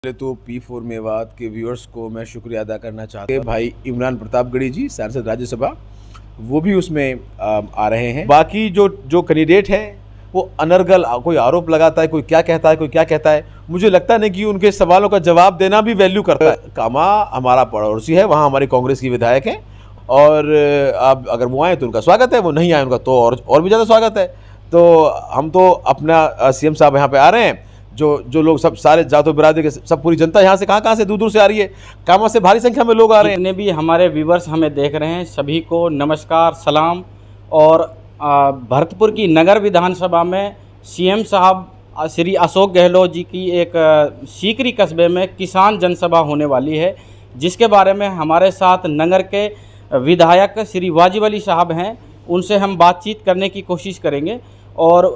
पहले तो P4 मेवात के व्यूअर्स को मैं शुक्रिया अदा करना चाहता हूँ। भाई इमरान प्रतापगढ़ी जी सांसद राज्यसभा वो भी उसमें आ रहे हैं। बाकी जो कैंडिडेट है वो अनर्गल कोई आरोप लगाता है, कोई क्या कहता है, कोई क्या कहता है। मुझे लगता नहीं कि उनके सवालों का जवाब देना भी वैल्यू करता है। कामा हमारा पड़ोसी है, वहाँ हमारी कांग्रेस की विधायक हैं और अब अगर वो आए तो उनका स्वागत है, वो नहीं आए उनका तो और भी ज़्यादा स्वागत है। तो हम तो अपना सीएम साहब यहाँ पे आ रहे हैं। जो लोग सब सारे जातो बिरादरी के सब पूरी जनता यहाँ से कहाँ से दूर दूर से आ रही है। कामा से भारी संख्या में लोग आ रहे हैं। जितने भी हमारे व्यूवर्स हमें देख रहे हैं सभी को नमस्कार सलाम। और भरतपुर की नगर विधानसभा में सीएम साहब श्री अशोक गहलोत जी की एक सीकरी कस्बे में किसान जनसभा होने वाली है, जिसके बारे में हमारे साथ नगर के विधायक श्री वाजिब अली साहब हैं। उनसे हम बातचीत करने की कोशिश करेंगे और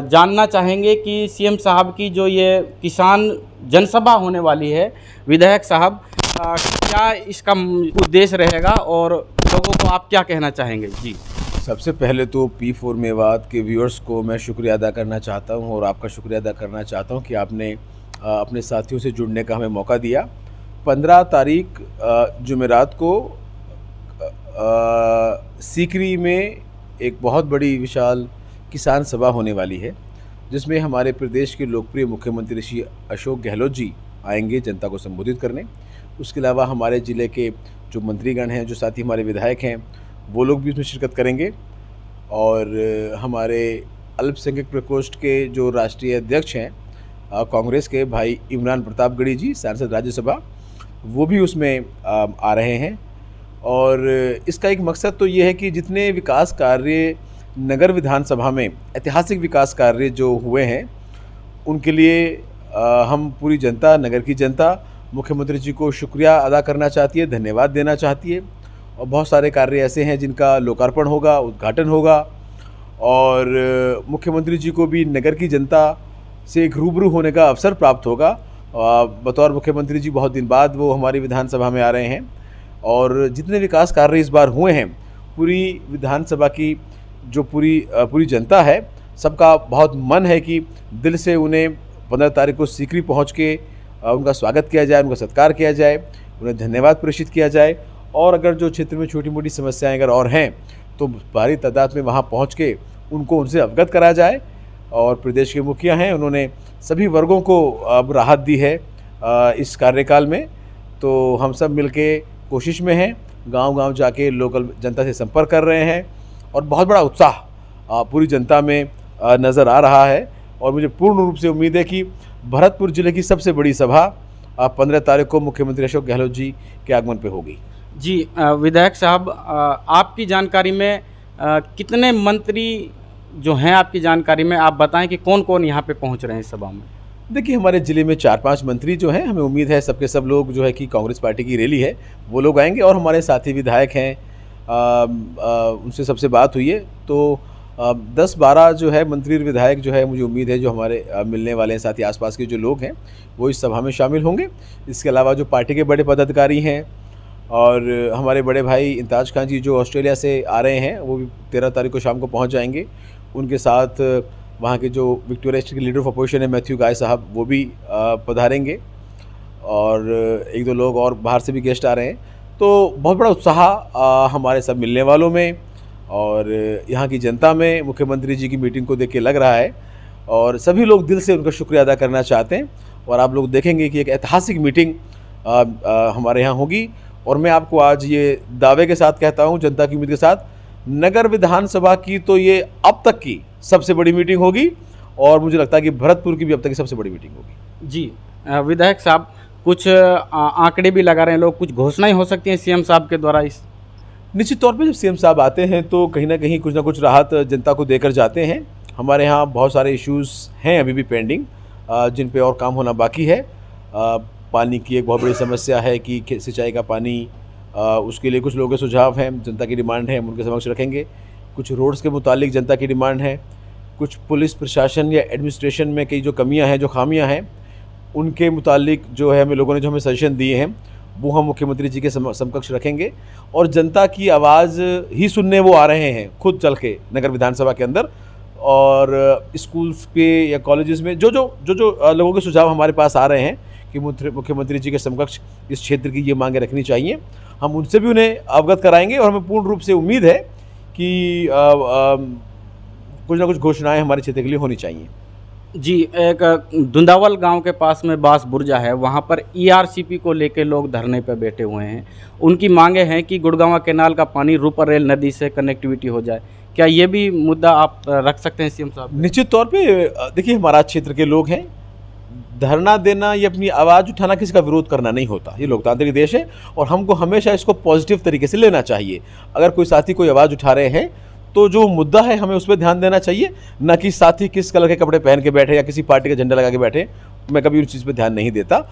जानना चाहेंगे कि सीएम साहब की जो ये किसान जनसभा होने वाली है, विधायक साहब क्या इसका उद्देश्य रहेगा और लोगों को आप क्या कहना चाहेंगे। जी, सबसे पहले तो P4 मेवात के व्यूअर्स को मैं शुक्रिया अदा करना चाहता हूं और आपका शुक्रिया अदा करना चाहता हूं कि आपने अपने साथियों से जुड़ने का हमें मौका दिया। 15 तारीख जुमेरात को सीकरी में एक बहुत बड़ी विशाल किसान सभा होने वाली है, जिसमें हमारे प्रदेश के लोकप्रिय मुख्यमंत्री श्री अशोक गहलोत जी आएंगे जनता को संबोधित करने। उसके अलावा हमारे ज़िले के जो मंत्रीगण हैं, जो साथी हमारे विधायक हैं, वो लोग भी उसमें शिरकत करेंगे। और हमारे अल्पसंख्यक प्रकोष्ठ के जो राष्ट्रीय अध्यक्ष हैं कांग्रेस के भाई इमरान प्रतापगढ़ी जी सांसद राज्यसभा, वो भी उसमें आ रहे हैं। और इसका एक मकसद तो ये है कि जितने विकास कार्य नगर विधानसभा में ऐतिहासिक विकास कार्य जो हुए हैं, उनके लिए हम पूरी जनता, नगर की जनता मुख्यमंत्री जी को शुक्रिया अदा करना चाहती है, धन्यवाद देना चाहती है। और बहुत सारे कार्य ऐसे हैं जिनका लोकार्पण होगा, उद्घाटन होगा और मुख्यमंत्री जी को भी नगर की जनता से एक रूबरू होने का अवसर प्राप्त होगा। बतौर मुख्यमंत्री जी बहुत दिन बाद वो हमारी विधानसभा में आ रहे हैं और जितने विकास कार्य इस बार हुए हैं, पूरी विधानसभा की जो पूरी जनता है, सबका बहुत मन है कि दिल से उन्हें 15 तारीख को सीकरी पहुंच के उनका स्वागत किया जाए, उनका सत्कार किया जाए, उन्हें धन्यवाद प्रेषित किया जाए। और अगर जो क्षेत्र में छोटी मोटी समस्याएं अगर और हैं तो भारी तादाद में वहां पहुंच के उनसे अवगत कराया जाए। और प्रदेश के मुखिया हैं, उन्होंने सभी वर्गों को अब राहत दी है इस कार्यकाल में। तो हम सब मिलके कोशिश में हैं, गांव-गांव जाके लोकल जनता से संपर्क कर रहे हैं और बहुत बड़ा उत्साह पूरी जनता में नज़र आ रहा है। और मुझे पूर्ण रूप से उम्मीद है कि भरतपुर ज़िले की सबसे बड़ी सभा 15 तारीख को मुख्यमंत्री अशोक गहलोत जी के आगमन पे होगी। जी विधायक साहब, आपकी जानकारी में कितने मंत्री जो हैं आपकी जानकारी में, आप बताएं कि कौन कौन यहाँ पे पहुँच रहे हैं इस सभा में। देखिए, हमारे ज़िले में 4-5 मंत्री जो हैं, हमें उम्मीद है सबके सब लोग जो है कि कांग्रेस पार्टी की रैली है वो लोग आएंगे। और हमारे साथी विधायक हैं, उनसे सबसे बात हुई है तो 10-12 जो है मंत्री और विधायक जो है, मुझे उम्मीद है जो हमारे मिलने वाले हैं साथी आसपास के जो लोग हैं, वो इस सभा में शामिल होंगे। इसके अलावा जो पार्टी के बड़े पदाधिकारी हैं और हमारे बड़े भाई इंताज खान जी जो ऑस्ट्रेलिया से आ रहे हैं, वो भी 13 तारीख को शाम को पहुंच जाएंगे। उनके साथ वहाँ के जो विक्टोरिया स्टेट के लीडर ऑफ अपोजिशन है मैथ्यू गाय साहब, वो भी पधारेंगे। और 1-2 लोग और बाहर से भी गेस्ट आ रहे हैं। तो बहुत बड़ा उत्साह हमारे सब मिलने वालों में और यहाँ की जनता में मुख्यमंत्री जी की मीटिंग को देख के लग रहा है। और सभी लोग दिल से उनका शुक्रिया अदा करना चाहते हैं। और आप लोग देखेंगे कि एक ऐतिहासिक मीटिंग हमारे यहाँ होगी। और मैं आपको आज ये दावे के साथ कहता हूँ, जनता की उम्मीद के साथ, नगर विधानसभा की तो ये अब तक की सबसे बड़ी मीटिंग होगी और मुझे लगता है कि भरतपुर की भी अब तक की सबसे बड़ी मीटिंग होगी। जी विधायक साहब, कुछ आंकड़े भी लगा रहे हैं लोग, कुछ घोषणाएं हो सकती हैं सीएम साहब के द्वारा इस। निश्चित तौर पे जब सीएम साहब आते हैं तो कहीं ना कहीं कुछ ना कुछ राहत जनता को देकर जाते हैं। हमारे यहाँ बहुत सारे इश्यूज़ हैं अभी भी पेंडिंग, जिन पे और काम होना बाकी है। पानी की एक बहुत बड़ी समस्या है कि सिंचाई का पानी, उसके लिए कुछ लोगों के सुझाव हैं, जनता की डिमांड है, हम उनके समक्ष रखेंगे। कुछ रोड्स के मुतालिक जनता की डिमांड है। कुछ पुलिस प्रशासन या एडमिनिस्ट्रेशन में कई जो कमियां हैं, जो खामियां हैं, उनके मुतालिक जो है हमें लोगों ने जो हमें सजेशन दिए हैं, वो हम मुख्यमंत्री जी के समकक्ष रखेंगे। और जनता की आवाज़ ही सुनने वो आ रहे हैं खुद चल के नगर विधानसभा के अंदर। और स्कूल्स पे या कॉलेजेस में जो लोगों के सुझाव हमारे पास आ रहे हैं कि मुख्यमंत्री जी के समकक्ष इस क्षेत्र की ये मांगें रखनी चाहिए। हम उनसे भी उन्हें अवगत कराएंगे और हमें पूर्ण रूप से उम्मीद है कि कुछ ना कुछ घोषणाएं हमारे क्षेत्र के लिए होनी चाहिए। जी, एक दुंदावल गांव के पास में बास बुर्जा है, वहां पर ईआरसीपी को लेकर लोग धरने पर बैठे हुए हैं। उनकी मांगे हैं कि गुड़गांव कैनाल का पानी रूपर रेल नदी से कनेक्टिविटी हो जाए। क्या ये भी मुद्दा आप रख सकते हैं सीएम साहब? निश्चित तौर पे देखिए, हमारा क्षेत्र के लोग हैं, धरना देना या अपनी आवाज़ उठाना किसी का विरोध करना नहीं होता। ये लोकतांत्रिक देश है और हमको हमेशा इसको पॉजिटिव तरीके से लेना चाहिए। अगर कोई साथी कोई आवाज़ उठा रहे हैं तो जो मुद्दा है हमें उस पर ध्यान देना चाहिए, ना कि साथी किस कलर के कपड़े पहन के बैठे या किसी पार्टी का झंडा लगा के बैठे। मैं कभी उस चीज़ पर ध्यान नहीं देता।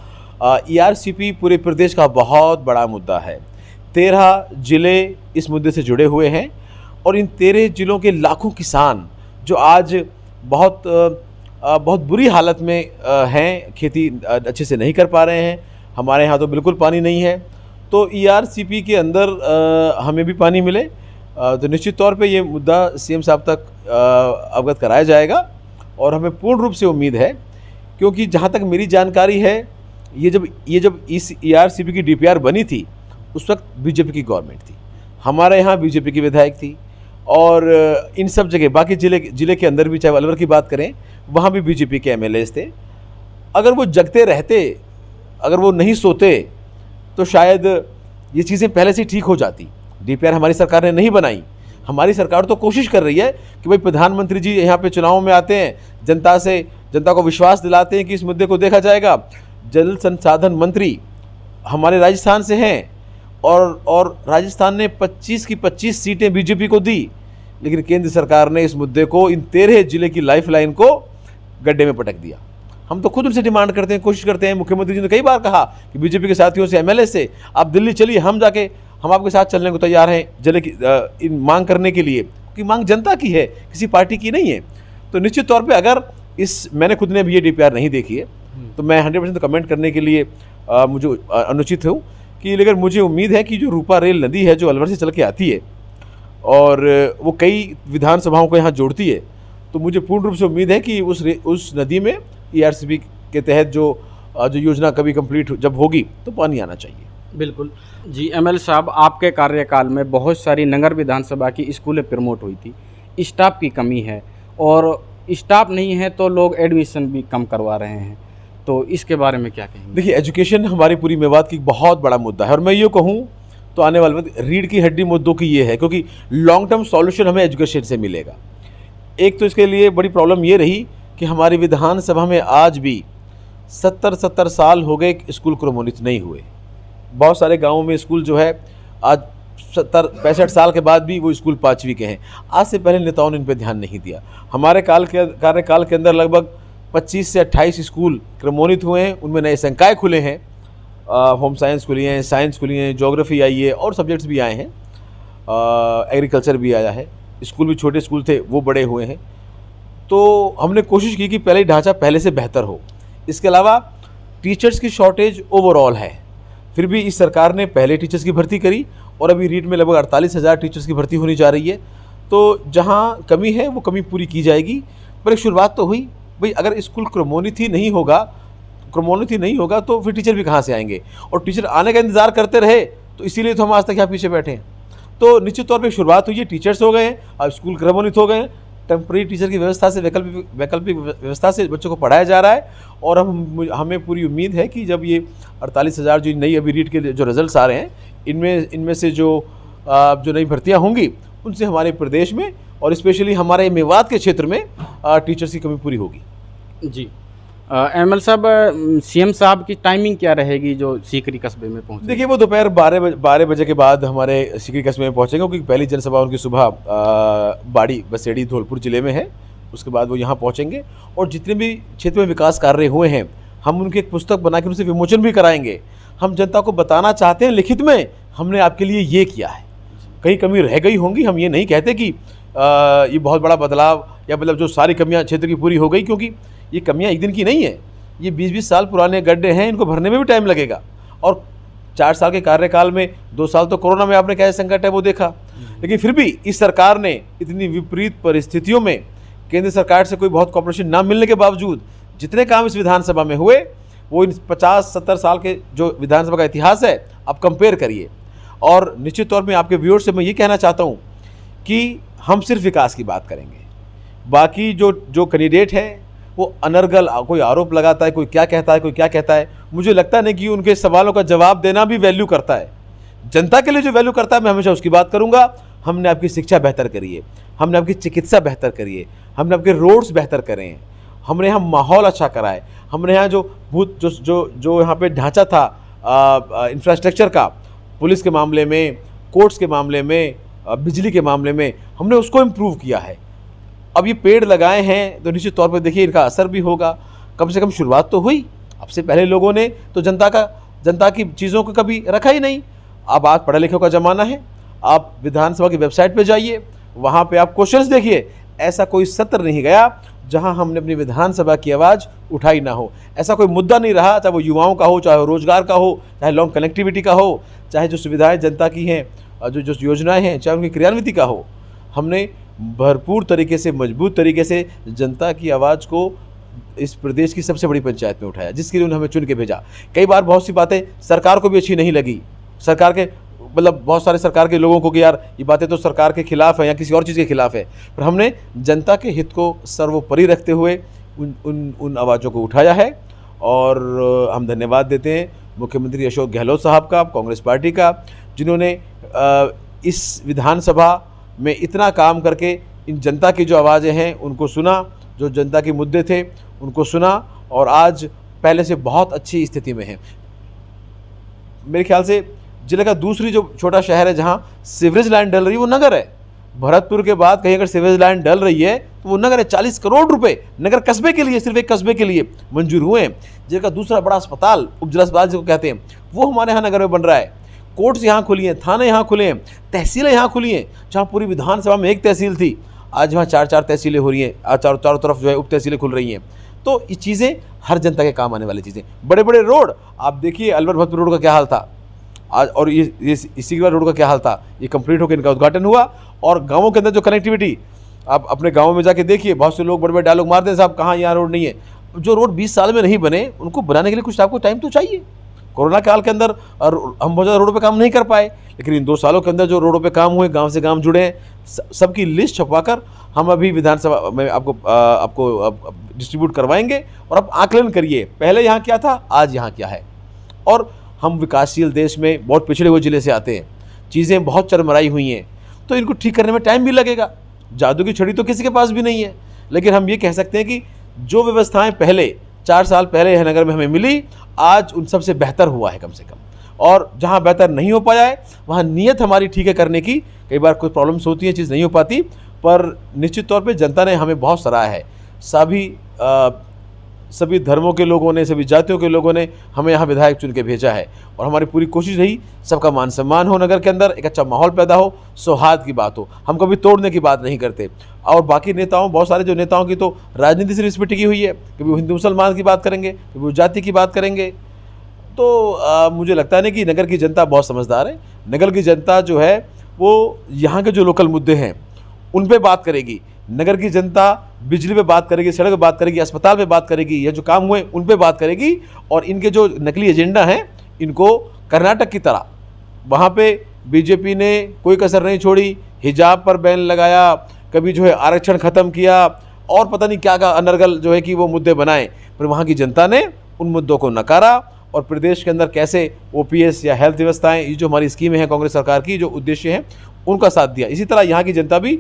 ईआरसीपी पूरे प्रदेश का बहुत बड़ा मुद्दा है। 13 ज़िले इस मुद्दे से जुड़े हुए हैं और इन 13 ज़िलों के लाखों किसान जो आज बहुत बुरी हालत में हैं, खेती अच्छे से नहीं कर पा रहे हैं। हमारे यहाँ तो बिल्कुल पानी नहीं है, तो ईआरसीपी के अंदर हमें भी पानी मिले तो निश्चित तौर पे ये मुद्दा सीएम साहब तक अवगत कराया जाएगा। और हमें पूर्ण रूप से उम्मीद है, क्योंकि जहाँ तक मेरी जानकारी है, ये जब इस ईआरसीपी की डीपीआर बनी थी उस वक्त बीजेपी की गवर्नमेंट थी, हमारे यहाँ बीजेपी की विधायक थी और इन सब जगह बाकी ज़िले के अंदर भी, चाहे अलवर की बात करें, वहाँ भी बीजेपी के एमएलएज थे। अगर वो जगते रहते, अगर वो नहीं सोते, तो शायद ये चीज़ें पहले से ठीक हो जाती। डीपीआर हमारी सरकार ने नहीं बनाई। हमारी सरकार तो कोशिश कर रही है कि भाई प्रधानमंत्री जी यहाँ पे चुनावों में आते हैं, जनता को विश्वास दिलाते हैं कि इस मुद्दे को देखा जाएगा। जल संसाधन मंत्री हमारे राजस्थान से हैं और राजस्थान ने 25 की 25 सीटें बीजेपी को दी, लेकिन केंद्र सरकार ने इस मुद्दे को, इन 13 ज़िले की लाइफलाइन को गड्ढे में पटक दिया। हम तो खुद उनसे डिमांड करते हैं, कोशिश करते हैं। मुख्यमंत्री जी ने कई बार कहा कि बीजेपी के साथियों से, एमएलए से, आप दिल्ली चलिए, हम आपके साथ चलने को तैयार हैं ज़िले की इन मांग करने के लिए, क्योंकि मांग जनता की है, किसी पार्टी की नहीं है। तो निश्चित तौर पे अगर मैंने खुद ने भी ये डीपीआर नहीं देखी है तो मैं 100% कमेंट करने के लिए मुझे अनुचित हूँ कि, लेकिन मुझे उम्मीद है कि जो रूपा रेल नदी है जो अलवर से चल के आती है और वो कई विधानसभाओं को यहाँ जोड़ती है, तो मुझे पूर्ण रूप से उम्मीद है कि उस नदी में ईआरसीपी के तहत जो योजना कभी कंप्लीट जब होगी तो पानी आना चाहिए। बिल्कुल जी। एमएल साहब, आपके कार्यकाल में बहुत सारी नगर विधानसभा की स्कूलें प्रमोट हुई थी। स्टाफ की कमी है और स्टाफ नहीं है तो लोग एडमिशन भी कम करवा रहे हैं, तो इसके बारे में क्या कहेंगे? देखिए, एजुकेशन हमारी पूरी मेवात की बहुत बड़ा मुद्दा है और मैं ये कहूँ तो आने वाले वक्त रीढ़ की हड्डी मुद्दों की ये है, क्योंकि लॉन्ग टर्म सॉल्यूशन हमें एजुकेशन से मिलेगा। एक तो इसके लिए बड़ी प्रॉब्लम ये रही कि हमारी विधानसभा में आज भी 70 साल हो गए स्कूल क्रमोन्नत नहीं हुए। बहुत सारे गाँवों में स्कूल जो है आज 65 साल के बाद भी वो स्कूल 5वीं के हैं। आज से पहले नेताओं ने इन पर ध्यान नहीं दिया। हमारे कार्यकाल के अंदर लगभग 25 से 28 स्कूल क्रमोन्नत हुए हैं, उनमें नए संकाय खुले हैं, होम साइंस खुली हैं, साइंस खुली हैं, ज्योग्राफी आई है और सब्जेक्ट्स भी आए हैं, एग्रीकल्चर भी आया है। स्कूल भी छोटे स्कूल थे वो बड़े हुए हैं। तो हमने कोशिश की कि पहले ढांचा पहले से बेहतर हो। इसके अलावा टीचर्स की शॉर्टेज ओवरऑल है, फिर भी इस सरकार ने पहले टीचर्स की भर्ती करी और अभी रीट में लगभग 48,000 टीचर्स की भर्ती होने जा रही है। तो जहाँ कमी है वो कमी पूरी की जाएगी, पर एक शुरुआत तो हुई। भाई अगर स्कूल क्रमोन्नत ही नहीं होगा तो फिर टीचर भी कहाँ से आएंगे, और टीचर आने का इंतज़ार करते रहे तो इसीलिए तो हम आज तक यहाँ पीछे बैठे हैं। तो निश्चित तौर पर शुरुआत हुई है, टीचर्स हो गए हैं, अब स्कूल क्रमोन्नत हो गए हैं, टेम्प्रेरी टीचर की व्यवस्था से वैकल्पिक व्यवस्था से बच्चों को पढ़ाया जा रहा है। और हमें पूरी उम्मीद है कि जब ये 48,000 जो नई अभी रीट के जो रिजल्ट्स आ रहे हैं, इनमें से जो नई भर्तियां होंगी उनसे हमारे प्रदेश में और स्पेशली हमारे मेवात के क्षेत्र में टीचर्स की कमी पूरी होगी। जी, एमएल साहब, सीएम साहब की टाइमिंग क्या रहेगी जो सीकरी कस्बे में पहुँचे? देखिए, वो दोपहर 12 बजे के बाद हमारे सीकरी कस्बे में पहुँचेंगे, क्योंकि पहली जनसभा उनकी सुबह बाड़ी बसेड़ी धौलपुर ज़िले में है। उसके बाद वो यहाँ पहुँचेंगे और जितने भी क्षेत्र में विकास कार्य हुए हैं हम उनकी एक पुस्तक बना के उनसे विमोचन भी कराएंगे। हम जनता को बताना चाहते हैं लिखित में हमने आपके लिए ये किया है। कहीं कमी रह गई होंगी, हम ये नहीं कहते कि ये बहुत बड़ा बदलाव या मतलब जो सारी कमियाँ क्षेत्र की पूरी हो गई, क्योंकि ये कमियां एक दिन की नहीं है। ये 20-20 साल पुराने गड्ढे हैं, इनको भरने में भी टाइम लगेगा। और 4 साल के कार्यकाल में 2 साल तो कोरोना में आपने क्या संकट है वो देखा, लेकिन फिर भी इस सरकार ने इतनी विपरीत परिस्थितियों में केंद्र सरकार से कोई बहुत कॉपरेशन ना मिलने के बावजूद जितने काम इस विधानसभा में हुए वो इन 50-70 साल के जो विधानसभा का इतिहास है आप कंपेयर करिए। और निश्चित तौर पे आपके व्यूअर्स से मैं ये कहना चाहता हूँ कि हम सिर्फ विकास की बात करेंगे, बाकी जो कैंडिडेट है वो अनर्गल कोई आरोप लगाता है, कोई क्या कहता है, कोई क्या कहता है। मुझे लगता नहीं कि उनके सवालों का जवाब देना भी वैल्यू करता है। जनता के लिए जो वैल्यू करता है मैं हमेशा उसकी बात करूंगा। हमने आपकी शिक्षा बेहतर करी है, हमने आपकी चिकित्सा बेहतर करी है, हमने आपके रोड्स बेहतर करे हैं, हमने यहाँ माहौल अच्छा करा है, हमने यहाँ जो यहाँ पे ढांचा था इंफ्रास्ट्रक्चर का, पुलिस के मामले में, कोर्ट्स के मामले में, बिजली के मामले में, हमने उसको इम्प्रूव किया है। अब ये पेड़ लगाए हैं तो निश्चित तौर पर देखिए इनका असर भी होगा। कम से कम शुरुआत तो हुई। अब से पहले लोगों ने तो जनता की चीज़ों को कभी रखा ही नहीं। अब आज पढ़े लिखे का ज़माना है, आप विधानसभा की वेबसाइट पे जाइए, वहाँ पे आप क्वेश्चंस देखिए। ऐसा कोई सत्र नहीं गया जहाँ हमने अपनी विधानसभा की आवाज़ उठाई ना हो। ऐसा कोई मुद्दा नहीं रहा, चाहे वो युवाओं का हो, चाहे वो रोजगार का हो, चाहे लॉन्ग कनेक्टिविटी का हो, चाहे जो सुविधाएं जनता की हैं, जो योजनाएं हैं, चाहे उनकी क्रियान्विति का हो। हमने भरपूर तरीके से, मजबूत तरीके से जनता की आवाज़ को इस प्रदेश की सबसे बड़ी पंचायत में उठाया, जिसके लिए उन्होंने हमें चुन के भेजा। कई बार बहुत सी बातें सरकार को भी अच्छी नहीं लगी, सरकार के मतलब बहुत सारे सरकार के लोगों को कि यार ये बातें तो सरकार के खिलाफ है या किसी और चीज़ के खिलाफ है, पर हमने जनता के हित को सर्वोपरि रखते हुए उन आवाज़ों को उठाया है। और हम धन्यवाद देते हैं मुख्यमंत्री अशोक गहलोत साहब का, कांग्रेस पार्टी का, जिन्होंने इस विधानसभा में इतना काम करके इन जनता की जो आवाज़ें हैं उनको सुना, जो जनता के मुद्दे थे उनको सुना, और आज पहले से बहुत अच्छी स्थिति में है। मेरे ख्याल से जिले का दूसरी जो छोटा शहर है जहाँ सीवरेज लाइन डल रही है वो नगर है। भरतपुर के बाद कहीं अगर सीवरेज लाइन डल रही है तो वो नगर है। 40 करोड़ रुपए नगर कस्बे के लिए, सिर्फ एक कस्बे के लिए मंजूर हुए हैं। जिले का दूसरा बड़ा अस्पताल, उपजिला अस्पताल जिसको कहते हैं, वो हमारे यहाँ नगर में बन रहा है। कोर्ट्स यहाँ खुली हैं, थाने यहाँ खुले हैं, तहसीलें यहाँ खुली हैं। जहाँ पूरी विधानसभा में एक तहसील थी, आज वहाँ 4-4 तहसीलें हो रही हैं, आज चारों तरफ जो है उप तहसीलें खुल रही हैं। तो ये चीज़ें हर जनता के काम आने वाली चीज़ें। बड़े बड़े रोड आप देखिए, अलवर भरतपुर रोड का क्या हाल था आज, और ये इसी रोड का क्या हाल था। ये कंप्लीट होकर इनका उद्घाटन हुआ। और गाँवों के अंदर जो कनेक्टिविटी, आप अपने गाँव में जाके देखिए, बहुत से लोग बड़े बड़े डायलॉग मारते हैं, साहब कहाँ यहाँ रोड नहीं है। जो रोड 20 साल में नहीं बने, उनको बनाने के लिए कुछ आपको टाइम तो चाहिए। कोरोना काल के अंदर हम बहुत ज़्यादा रोडों पे काम नहीं कर पाए, लेकिन इन 2 सालों के अंदर जो रोडों पे काम हुए, गांव से गांव जुड़े हैं, सबकी लिस्ट छपवाकर हम अभी विधानसभा में आपको डिस्ट्रीब्यूट करवाएंगे। और आप आकलन करिए, पहले यहाँ क्या था, आज यहाँ क्या है। और हम विकासशील देश में बहुत पिछड़े हुए ज़िले से आते हैं, चीज़ें बहुत चरमराई हुई हैं, तो इनको ठीक करने में टाइम भी लगेगा। जादू की छड़ी तो किसी के पास भी नहीं है, लेकिन हम ये कह सकते हैं कि जो व्यवस्थाएँ पहले 4 साल पहले नगर में हमें मिली, आज उन सबसे बेहतर हुआ है कम से कम। और जहाँ बेहतर नहीं हो पाया है, वहाँ नीयत हमारी ठीक है करने की। कई बार कुछ प्रॉब्लम्स होती हैं, चीज़ नहीं हो पाती, पर निश्चित तौर पे जनता ने हमें बहुत सराहा है। सभी धर्मों के लोगों ने, सभी जातियों के लोगों ने हमें यहाँ विधायक चुन के भेजा है। और हमारी पूरी कोशिश रही सबका मान सम्मान हो, नगर के अंदर एक अच्छा माहौल पैदा हो, सौहार्द की बात हो। हम कभी तोड़ने की बात नहीं करते। और बाकी नेताओं, बहुत सारे जो नेताओं की तो राजनीति सिर्फ इस पर टिकी हुई है, कभी वो हिंदू मुसलमान की बात करेंगे, कभी वो जाति की बात करेंगे। तो मुझे लगता है कि नगर की जनता बहुत समझदार है। नगर की जनता जो है वो यहाँ के जो लोकल मुद्दे हैं उन पे बात करेगी। नगर की जनता बिजली पे बात करेगी, सड़क पे बात करेगी, अस्पताल पे बात करेगी, या जो काम हुए उन पे बात करेगी। और इनके जो नकली एजेंडा हैं, इनको कर्नाटक की तरह वहाँ पे बीजेपी ने कोई कसर नहीं छोड़ी, हिजाब पर बैन लगाया, कभी जो है आरक्षण ख़त्म किया, और पता नहीं क्या अनर्गल जो है कि वो मुद्दे बनाए। पर वहाँ की जनता ने उन मुद्दों को नकारा। और प्रदेश के अंदर कैसे ओपीएस या हेल्थ व्यवस्थाएं, ये जो हमारी स्कीमें हैं कांग्रेस सरकार की, जो उद्देश्य हैं, उनका साथ दिया। इसी तरह यहाँ की जनता भी,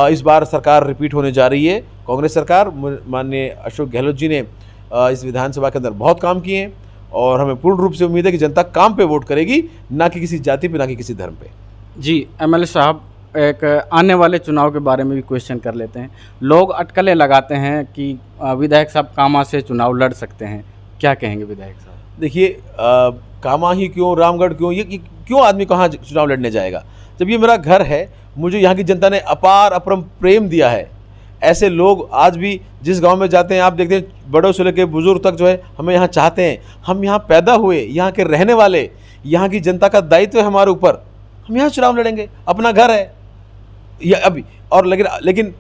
इस बार सरकार रिपीट होने जा रही है, कांग्रेस सरकार। माननीय अशोक गहलोत जी ने इस विधानसभा के अंदर बहुत काम किए हैं, और हमें पूर्ण रूप से उम्मीद है कि जनता काम पे वोट करेगी, ना कि किसी जाति पे, ना कि किसी धर्म पे। जी एमएलए साहब, एक आने वाले चुनाव के बारे में भी क्वेश्चन कर लेते हैं। लोग अटकलें लगाते हैं कि विधायक साहब कामा से चुनाव लड़ सकते हैं, क्या कहेंगे विधायक साहब? देखिए, कामा ही क्यों, रामगढ़ क्यों, ये क्यों आदमी कहाँ चुनाव लड़ने जाएगा, जब ये मेरा घर है। मुझे यहाँ की जनता ने अपार अपरम प्रेम दिया है। ऐसे लोग आज भी जिस गांव में जाते हैं, आप देखते हैं बड़ों से लेकर बुजुर्ग तक जो है हमें यहाँ चाहते हैं। हम यहाँ पैदा हुए, यहाँ के रहने वाले, यहाँ की जनता का दायित्व है हमारे ऊपर। हम यहाँ चुनाव लड़ेंगे, अपना घर है या अभी। और लेकिन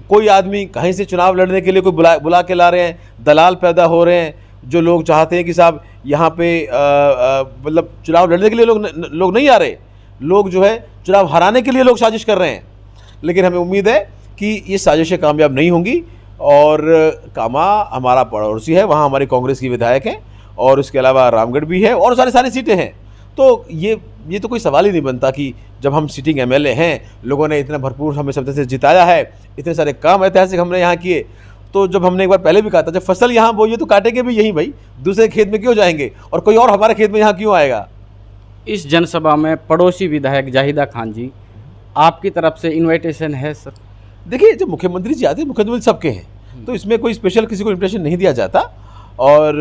कोई आदमी कहीं से चुनाव लड़ने के लिए कोई बुला के ला रहे हैं, दलाल पैदा हो रहे हैं, जो लोग चाहते हैं कि साहब यहाँ पे मतलब चुनाव लड़ने के लिए लोग नहीं आ रहे, लोग जो है चुनाव हराने के लिए लोग साजिश कर रहे हैं। लेकिन हमें उम्मीद है कि ये साजिशें कामयाब नहीं होंगी। और कामा हमारा पड़ोसी है, वहाँ हमारी कांग्रेस की विधायक हैं, और इसके अलावा रामगढ़ भी है, और सारी सीटें हैं। तो ये तो कोई सवाल ही नहीं बनता कि जब हम सिटिंग एमएलए हैं, लोगों ने इतना भरपूर हमें शब्द से जिताया है, इतने सारे काम ऐतिहासिक हमने यहाँ किए, तो जब हमने एक बार पहले भी कहा था जब फसल यहाँ बोइए तो काटेंगे भी यहीं भाई, दूसरे खेत में क्यों जाएंगे, और कोई और हमारे खेत में यहाँ क्यों आएगा। इस जनसभा में पड़ोसी विधायक जाहिदा खान जी, आपकी तरफ से इनविटेशन है सर? देखिए, जब मुख्यमंत्री जी आते हैं, मुख्यमंत्री सबके हैं, तो इसमें कोई स्पेशल किसी को इन्विटेशन नहीं दिया जाता। और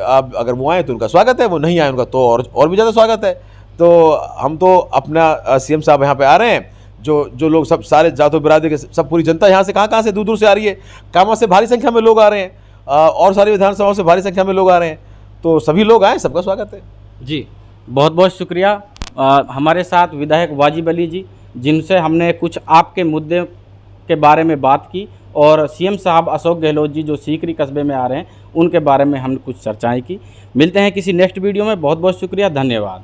अब अगर वो आए तो उनका स्वागत है, वो नहीं आए उनका तो और भी ज़्यादा स्वागत है। तो हम तो अपना सीएम साहब यहाँ पे आ रहे हैं, जो लोग सब सारे जातों बिरादरी के सब पूरी जनता यहाँ से कहाँ से दूर से आ रही है, कामा से भारी संख्या में लोग आ रहे हैं, और सारी विधानसभाओं से भारी संख्या में लोग आ रहे हैं, तो सभी लोग आए, सबका स्वागत है जी। बहुत बहुत शुक्रिया। हमारे साथ विधायक वाजिब अली जी, जिनसे हमने कुछ आपके मुद्दे के बारे में बात की, और सीएम साहब अशोक गहलोत जी जो सीकरी कस्बे में आ रहे हैं उनके बारे में हमने कुछ चर्चाएं की। मिलते हैं किसी नेक्स्ट वीडियो में। बहुत बहुत शुक्रिया, धन्यवाद।